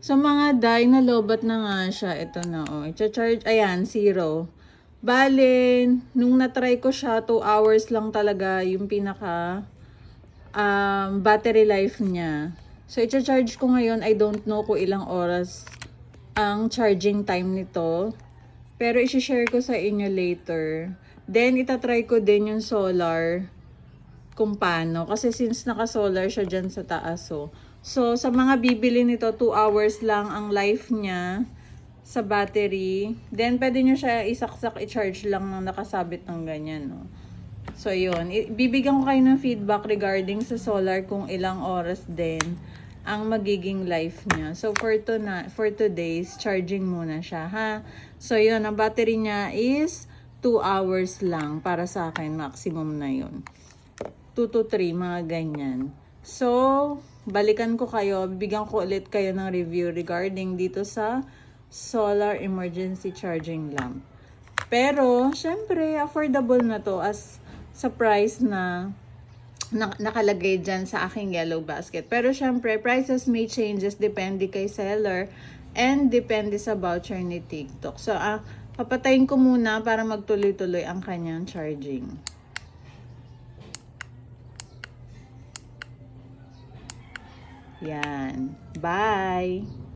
So mga day, nalobat na nga siya. Ito na oh. I-charge, ayan, 0. Bale, nung natry ko siya, 2 hours lang talaga yung pinaka battery life niya. So i-charge ko ngayon, I don't know kung ilang oras ang charging time nito. Pero i-share ko sa inyo later. Then itatry ko din yung solar kung paano. Kasi since naka-solar siya dyan sa taas. So, sa mga bibili nito, 2 hours lang ang life niya sa battery. Then, pwede nyo siya isaksak, i-charge lang nang nakasabit ng ganyan. No? So, yun. Bibigyan ko kayo ng feedback regarding sa solar kung ilang oras din ang magiging life niya. So, for today's, charging muna siya, ha? So, yun. Ang battery niya is 2 hours lang para sa akin. Maximum na yun. 2 to 3, mga ganyan. So, balikan ko kayo. Bibigyan ko ulit kayo ng review regarding dito sa solar emergency charging lamp. Pero, syempre, affordable na to as sa price na nakalagay dyan sa aking yellow basket. Pero, syempre, prices may changes depende kay seller and depende sa voucher ni TikTok. So, papatayin ko muna para magtuloy-tuloy ang kanyang charging. Yan. Bye!